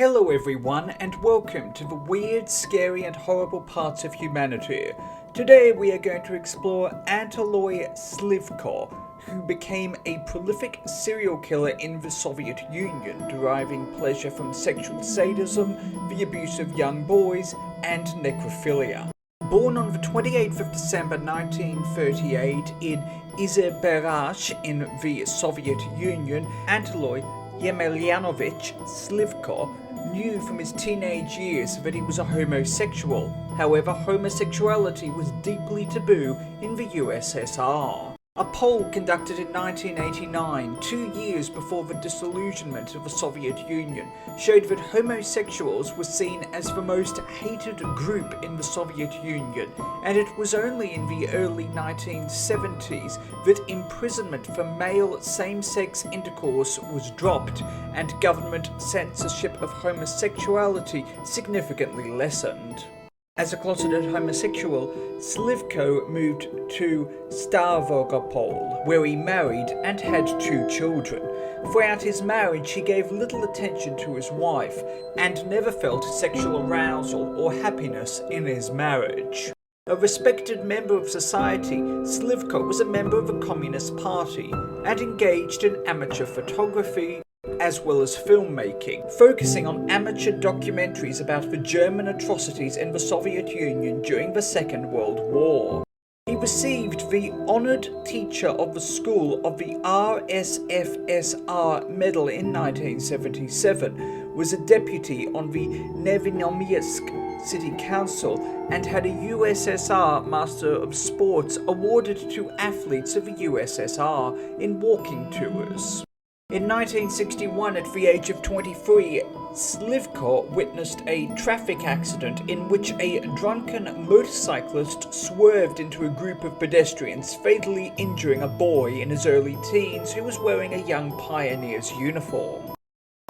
Hello everyone, and welcome to the weird, scary and horrible parts of humanity. Today we are going to explore Anatoly Slivko, who became a prolific serial killer in the Soviet Union, deriving pleasure from sexual sadism, the abuse of young boys, and necrophilia. Born on the 28th of December 1938 in Izhevsk in the Soviet Union, Anatoly Yemelyanovich Slivko knew from his teenage years that he was a homosexual. However, homosexuality was deeply taboo in the USSR. A poll conducted in 1989, 2 years before the disillusionment of the Soviet Union, showed that homosexuals were seen as the most hated group in the Soviet Union, and it was only in the early 1970s that imprisonment for male same-sex intercourse was dropped and government censorship of homosexuality significantly lessened. As a closeted homosexual, Slivko moved to Stavropol, where he married and had 2 children. Throughout his marriage, he gave little attention to his wife and never felt sexual arousal or happiness in his marriage. A respected member of society, Slivko was a member of the Communist Party and engaged in amateur photography, as well as filmmaking, focusing on amateur documentaries about the German atrocities in the Soviet Union during the Second World War. He received the Honored Teacher of the School of the RSFSR Medal in 1977, was a deputy on the Nevinomysk City Council, and had a USSR Master of Sports awarded to athletes of the USSR in walking tours. In 1961, at the age of 23, Slivko witnessed a traffic accident in which a drunken motorcyclist swerved into a group of pedestrians, fatally injuring a boy in his early teens who was wearing a Young Pioneers uniform.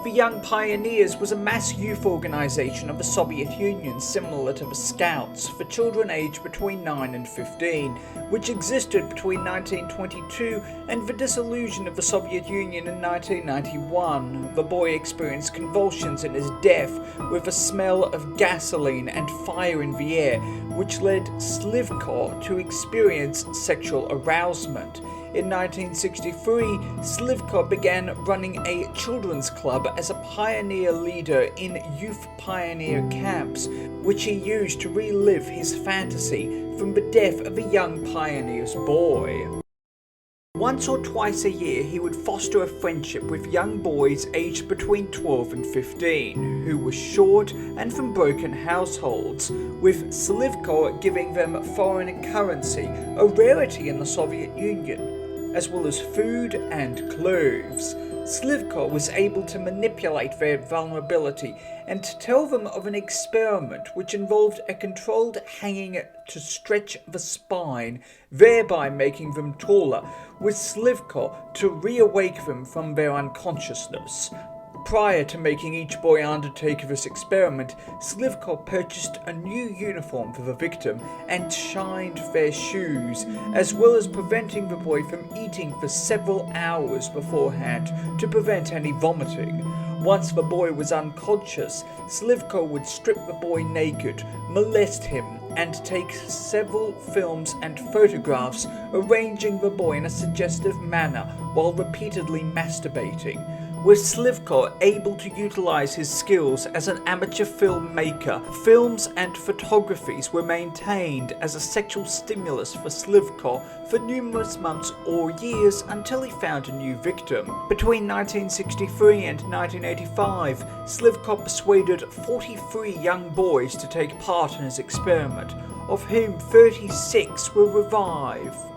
The Young Pioneers was a mass youth organization of the Soviet Union similar to the Scouts for children aged between 9 and 15, which existed between 1922 and the dissolution of the Soviet Union in 1991. The boy experienced convulsions in his death with a smell of gasoline and fire in the air, which led Slivko to experience sexual arousement. In 1963, Slivko began running a children's club as a pioneer leader in youth pioneer camps, which he used to relive his fantasy from the death of a young pioneer's boy. Once or twice a year, he would foster a friendship with young boys aged between 12 and 15, who were short and from broken households, with Slivko giving them foreign currency, a rarity in the Soviet Union, as well as food and clothes. Slivko was able to manipulate their vulnerability and to tell them of an experiment which involved a controlled hanging to stretch the spine, thereby making them taller, with Slivko to reawake them from their unconsciousness. Prior to making each boy undertake this experiment, Slivko purchased a new uniform for the victim and shined their shoes, as well as preventing the boy from eating for several hours beforehand to prevent any vomiting. Once the boy was unconscious, Slivko would strip the boy naked, molest him, and take several films and photographs, arranging the boy in a suggestive manner while repeatedly masturbating. With Slivko able to utilize his skills as an amateur filmmaker, films and photographies were maintained as a sexual stimulus for Slivko for numerous months or years until he found a new victim. Between 1963 and 1985, Slivko persuaded 43 young boys to take part in his experiment, of whom 36 were revived,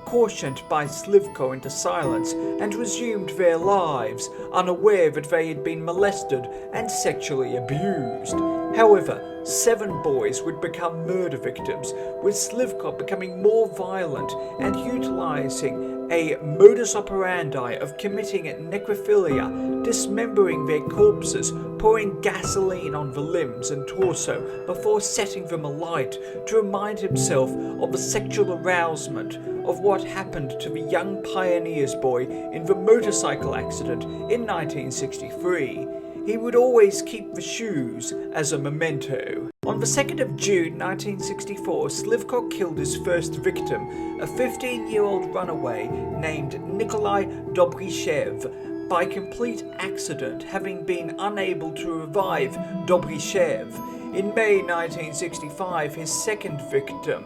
cautioned by Slivko into silence, and resumed their lives, unaware that they had been molested and sexually abused. However, 7 boys would become murder victims, with Slivko becoming more violent and utilizing a modus operandi of committing necrophilia, dismembering their corpses, pouring gasoline on the limbs and torso before setting them alight to remind himself of the sexual arousement of what happened to the young pioneers boy in the motorcycle accident in 1963. he would always keep the shoes as a memento. On the 2nd of June 1964, Slivko killed his first victim, a 15-year-old runaway named Nikolai Dobryshev, by complete accident, having been unable to revive Dobryshev. In May 1965, his second victim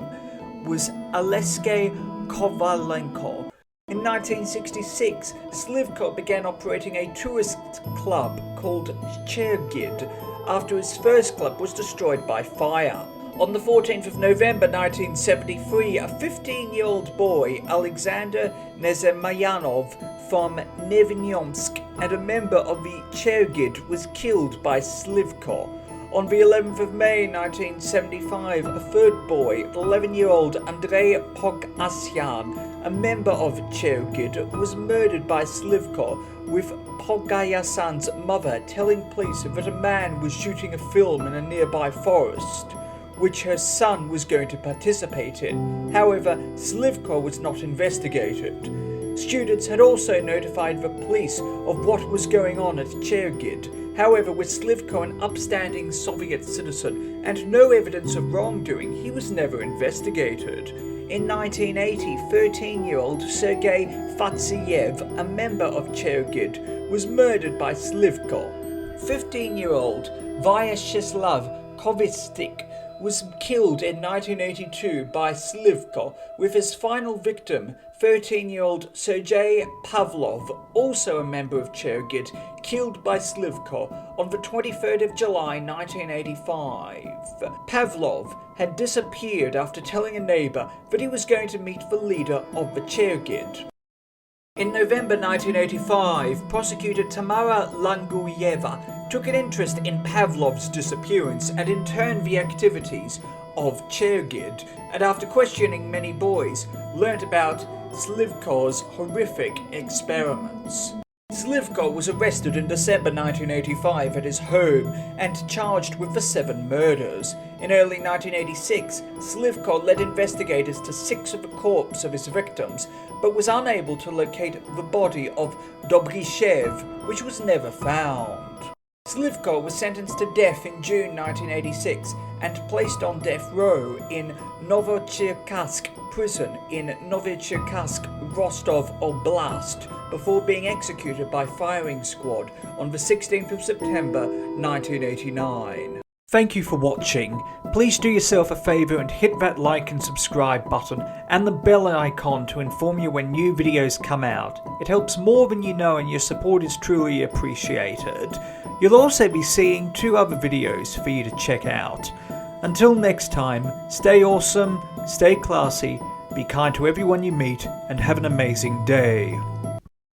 was Alexei Kovalenko. In 1966, Slivko began operating a tourist club called Chergid after his first club was destroyed by fire. On the 14th of November 1973, a 15-year-old boy, Alexander Nezemayanov, from Nevinyomsk and a member of the Chergid was killed by Slivko. On the 11th of May 1975, a third boy, 11-year-old Andrei Pogasyan, a member of Chergid, was murdered by Slivko, with Pogasyan's mother telling police that a man was shooting a film in a nearby forest, which her son was going to participate in. However, Slivko was not investigated. Students had also notified the police of what was going on at Chergid. However, with Slivko an upstanding Soviet citizen and no evidence of wrongdoing, he was never investigated. In 1980, 13-year-old Sergei Fatsiev, a member of Chergid, was murdered by Slivko. 15-year-old Vyacheslav Kovistik was killed in 1982 by Slivko, with his final victim, 13-year-old Sergei Pavlov, also a member of Chergid, killed by Slivko on the 23rd of July 1985. Pavlov had disappeared after telling a neighbour that he was going to meet the leader of the Chergid. In November 1985, prosecutor Tamara Languyeva took an interest in Pavlov's disappearance and in turn the activities of Chergid, and after questioning many boys, learnt about Slivko's horrific experiments. Slivko was arrested in December 1985 at his home and charged with the 7 murders. In early 1986, Slivko led investigators to 6 of the corpses of his victims, but was unable to locate the body of Dobryshev, which was never found. Slivko was sentenced to death in June 1986 and placed on death row in Novocherkassk prison in Novocherkassk, Rostov Oblast, before being executed by firing squad on the 16th of September 1989. Thank you for watching. Please do yourself a favour and hit that like and subscribe button and the bell icon to inform you when new videos come out. It helps more than you know and your support is truly appreciated. You'll also be seeing 2 other videos for you to check out. Until next time, stay awesome, stay classy, be kind to everyone you meet, and have an amazing day.